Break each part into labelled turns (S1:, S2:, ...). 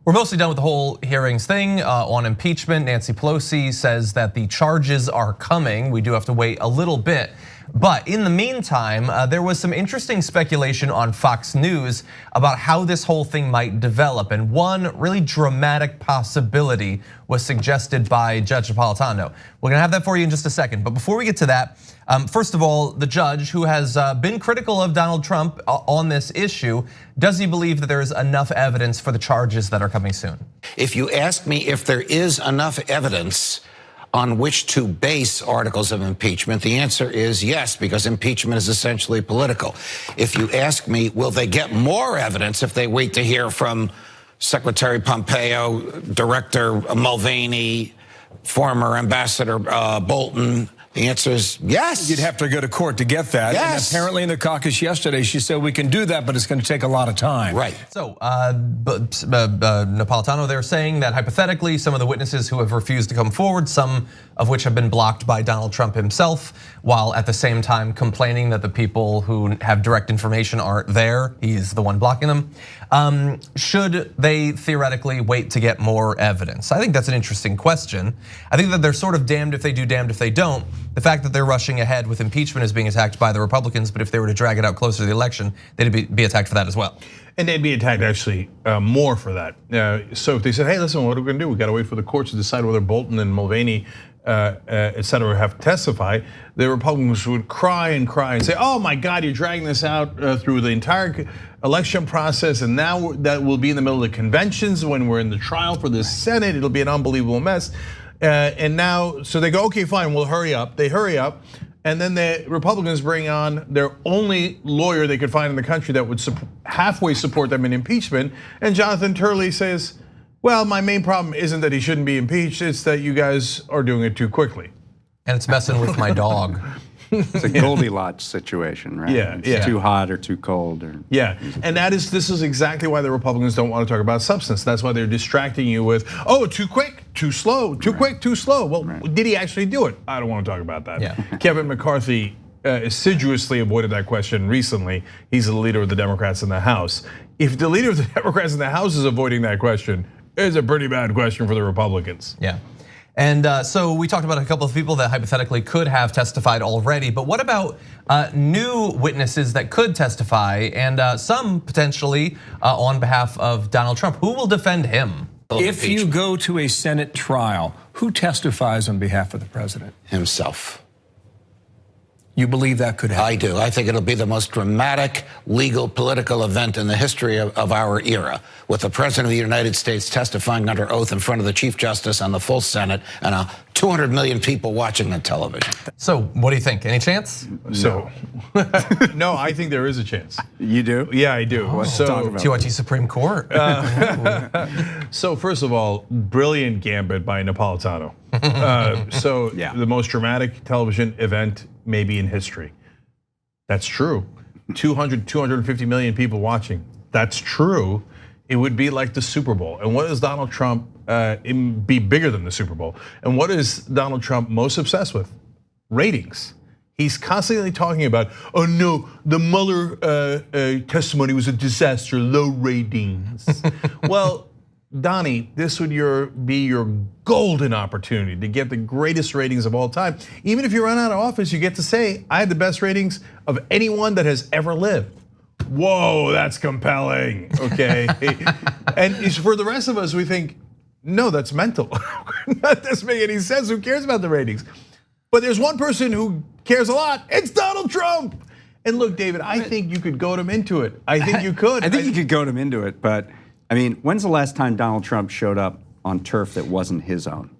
S1: We're mostly done with the whole hearings thing on impeachment. Nancy Pelosi says that the charges are coming. We do have to wait a little bit. But in the meantime, there was some interesting speculation on Fox News about how this whole thing might develop. And one really dramatic possibility was suggested by Judge Napolitano. We're gonna have that for you in just a second. But before we get to that, first of all, the judge, who has been critical of Donald Trump on this issue, does he believe that there is enough evidence for the charges that are coming soon?
S2: If you ask me if there is enough evidence on which to base articles of impeachment, the answer is yes, because impeachment is essentially political. If you ask me, will they get more evidence if they wait to hear from Secretary Pompeo, Director Mulvaney, former Ambassador Bolton, the answer is yes.
S3: You'd have to go to court to get that.
S2: Yes.
S3: And apparently in the caucus yesterday, she said we can do that, but it's going to take a lot of time.
S2: Right.
S1: So Napolitano, they're saying that hypothetically, some of the witnesses who have refused to come forward, some of which have been blocked by Donald Trump himself, while at the same time complaining that the people who have direct information aren't there, he's the one blocking them. Should they theoretically wait to get more evidence? I think that's an interesting question. I think that they're sort of damned if they do, damned if they don't. The fact that they're rushing ahead with impeachment is being attacked by the Republicans, but if they were to drag it out closer to the election, they'd be attacked for that as well.
S4: And they'd be attacked actually more for that. So if they said, hey, listen, what are we gonna do? We gotta wait for the courts to decide whether Bolton and Mulvaney, et cetera, have to testify. The Republicans would cry and say, oh my God, you're dragging this out through the entire election process, and now that will be in the middle of the conventions when we're in the trial for the Senate. It'll be an unbelievable mess. And now, so they go, okay, fine, we'll hurry up. They hurry up, and then the Republicans bring on their only lawyer they could find in the country that would halfway support them in impeachment. And Jonathan Turley says, well, my main problem isn't that he shouldn't be impeached, it's that you guys are doing it too quickly.
S1: And it's messing with my dog.
S5: It's a Goldilocks situation, right?
S4: Yeah,
S5: it's too hot or too cold.
S4: Yeah, and this is exactly why the Republicans don't want to talk about substance. That's why they're distracting you with, oh, too quick, too slow, too quick, too slow. Well, did he actually do it? I don't want to talk about that.
S1: Yeah.
S4: Kevin McCarthy assiduously avoided that question recently. He's the leader of the Democrats in the House. If the leader of the Democrats in the House is avoiding that question, it's a pretty bad question for the Republicans.
S1: Yeah. And so we talked about a couple of people that hypothetically could have testified already, but what about new witnesses that could testify, and some potentially on behalf of Donald Trump? Who will defend him?
S3: If you go to a Senate trial, who testifies on behalf of the president?
S2: Himself.
S3: You believe that could happen?
S2: I do. I think it'll be the most dramatic legal political event in the history of our era, with the President of the United States testifying under oath in front of the Chief Justice and the full Senate and 200 million people watching on television.
S1: So what do you think? Any chance?
S4: So, no, I think there is a chance.
S5: You do?
S4: Yeah, I do.
S1: TYT Supreme Court.
S4: So first of all, brilliant gambit by Napolitano. The most dramatic television event maybe in history. That's true. 250 million people watching. That's true. It would be like the Super Bowl. And what does Donald Trump be bigger than the Super Bowl? And what is Donald Trump most obsessed with? Ratings. He's constantly talking about, oh no, the Mueller testimony was a disaster, low ratings. Well, Donnie, this would be your golden opportunity to get the greatest ratings of all time. Even if you run out of office, you get to say, I had the best ratings of anyone that has ever lived. Whoa, that's compelling, okay? And for the rest of us, we think, no, that's mental. That doesn't make any sense, who cares about the ratings? But there's one person who cares a lot, it's Donald Trump. And look, David, I think you could goad him into it. I think you could.
S5: I think you could goad him into it, but I mean, when's the last time Donald Trump showed up on turf that wasn't his own,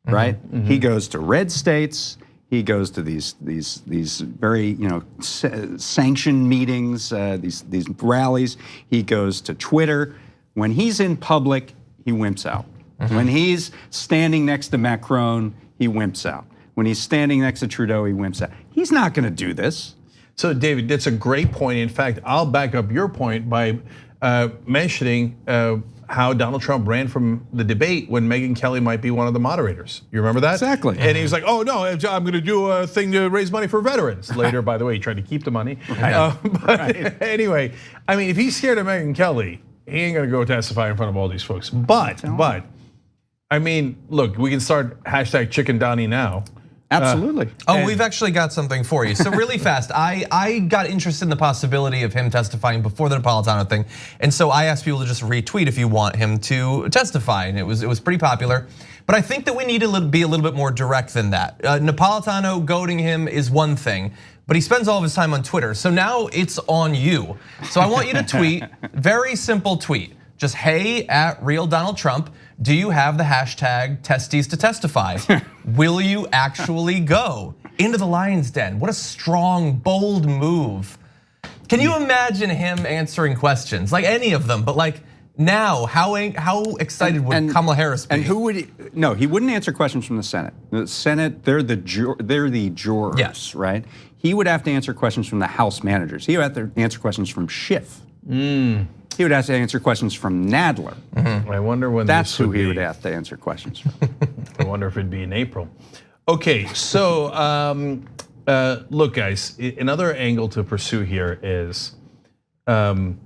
S5: right? He goes to red states, he goes to these very sanctioned meetings, these rallies. He goes to Twitter. When he's in public, he wimps out. When he's standing next to Macron, he wimps out. When he's standing next to Trudeau, he wimps out. He's not going to do this.
S4: So, David, that's a great point. In fact, I'll back up your point by mentioning how Donald Trump ran from the debate when Megyn Kelly might be one of the moderators. You remember that?
S5: Exactly.
S4: And he was like, oh no, I'm gonna do a thing to raise money for veterans. Later, by the way, he tried to keep the money. But anyway, I mean, if he's scared of Megyn Kelly, he ain't gonna go testify in front of all these folks. But, I mean, look, we can start hashtag Chicken Donnie now.
S5: Absolutely.
S1: We've actually got something for you. So really fast, I got interested in the possibility of him testifying before the Napolitano thing, and so I asked people to just retweet if you want him to testify, and it was pretty popular. But I think that we need to be a little bit more direct than that. Napolitano goading him is one thing, but he spends all of his time on Twitter, so now it's on you. So I want you to tweet, very simple tweet, just hey @RealDonaldTrump. Do you have the hashtag testes to testify? Will you actually go into the lion's den? What a strong, bold move. Can you imagine him answering questions, like any of them, but like now, how excited would Kamala Harris be?
S5: And who would no, he wouldn't answer questions from the Senate. The Senate, they're the jurors,
S1: Yes.
S5: right? He would have to answer questions from the House managers. He would have to answer questions from Schiff. He would have to answer questions from Nadler.
S4: I wonder when
S5: That's
S4: this
S5: who
S4: would
S5: he
S4: be.
S5: would have to answer questions from.
S4: I wonder if it'd be in April. Okay, so look, guys, another angle to pursue here is telling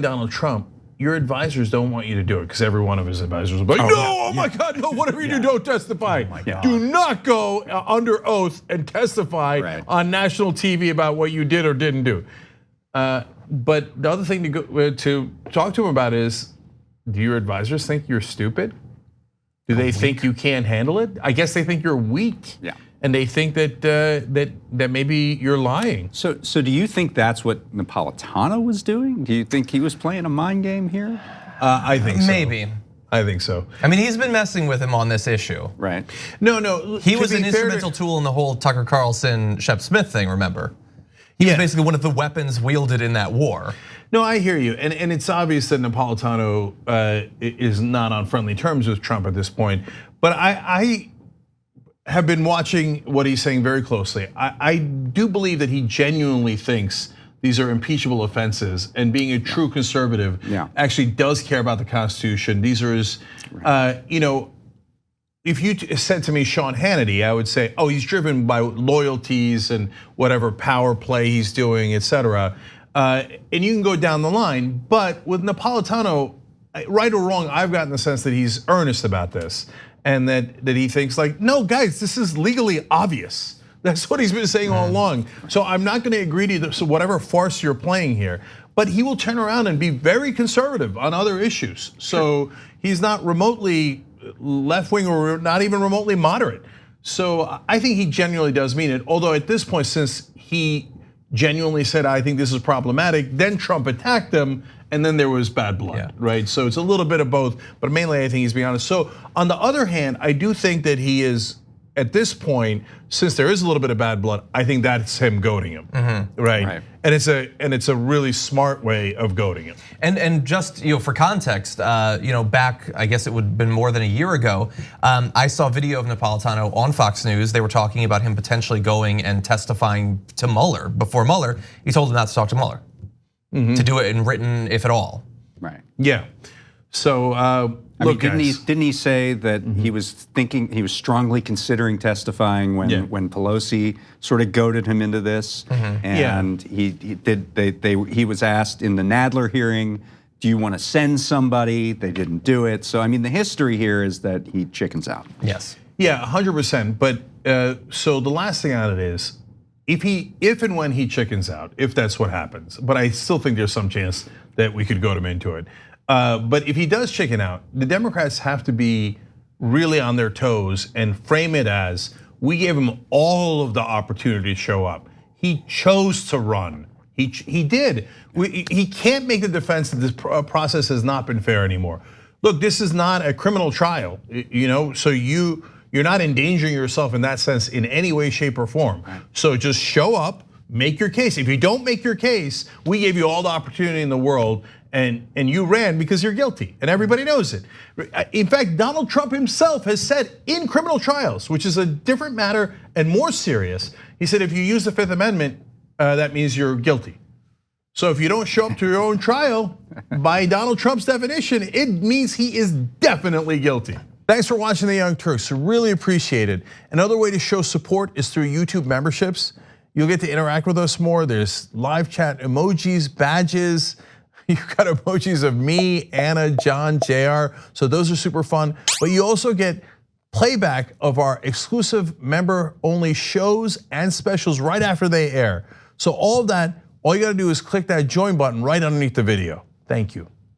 S4: Donald Trump, your advisors don't want you to do it, because every one of his advisors will be like, oh my God, no, whatever you do, don't testify. Do not go under oath and testify on national TV about what you did or didn't do. But the other thing to talk to him about is, do your advisors think you're stupid? Do they think you can't handle it? I guess they think you're weak.
S5: Yeah.
S4: And they think that that maybe you're lying.
S5: So do you think that's what Napolitano was doing? Do you think he was playing a mind game here?
S4: I think so.
S1: Maybe.
S4: I think so.
S1: I mean, he's been messing with him on this issue.
S5: Right.
S4: No.
S1: He was an instrumental tool in the whole Tucker Carlson, Shep Smith thing, remember? He was basically one of the weapons wielded in that war.
S4: No, I hear you, and it's obvious that Napolitano is not on friendly terms with Trump at this point. But I have been watching what he's saying very closely. I do believe that he genuinely thinks these are impeachable offenses, and being a true conservative actually does care about the Constitution. These are his, if you said to me Sean Hannity, I would say, oh, he's driven by loyalties and whatever power play he's doing, et cetera. And you can go down the line, but with Napolitano, right or wrong, I've gotten the sense that he's earnest about this, and that he thinks like, no, guys, this is legally obvious. That's what he's been saying all along. So I'm not going to agree to this, whatever farce you're playing here. But he will turn around and be very conservative on other issues. So he's not remotely left wing or not even remotely moderate. So I think he genuinely does mean it. Although at this point, since he genuinely said, I think this is problematic, then Trump attacked him, and then there was bad blood, right? So it's a little bit of both, but mainly I think he's being honest. So on the other hand, I do think that he is, at this point, since there is a little bit of bad blood, I think that's him goading him, right? And it's a really smart way of goading him.
S1: And just for context, back, I guess it would have been more than a year ago, I saw a video of Napolitano on Fox News. They were talking about him potentially going and testifying to Mueller. Before Mueller, he told him not to talk to Mueller, to do it in written, if at all.
S5: Right.
S4: Yeah. So look,
S5: didn't he say that he was strongly considering testifying when Pelosi sort of goaded him into this, and he was asked in the Nadler hearing, do you want to send somebody? They didn't do it. So I mean, the history here is that he chickens out.
S1: Yes.
S4: Yeah, 100%. But so the last thing on it is, if and when he chickens out, if that's what happens, but I still think there's some chance that we could goad him into it. But if he does chicken out, the Democrats have to be really on their toes and frame it as, we gave him all of the opportunity to show up. He chose to run. He did. He can't make the defense that this process has not been fair anymore. Look, this is not a criminal trial, so you're not endangering yourself in that sense in any way, shape, or form. So just show up, make your case. If you don't make your case, we gave you all the opportunity in the world, and you ran because you're guilty, and everybody knows it. In fact, Donald Trump himself has said in criminal trials, which is a different matter and more serious, he said if you use the Fifth Amendment, that means you're guilty. So if you don't show up to your own trial, by Donald Trump's definition, it means he is definitely guilty. Thanks for watching The Young Turks, really appreciate it. Another way to show support is through YouTube memberships. You'll get to interact with us more. There's live chat emojis, badges, You've got emojis of me, Anna, John, JR. So those are super fun. But you also get playback of our exclusive member-only shows and specials right after they air. So all of that, all you gotta do is click that join button right underneath the video. Thank you.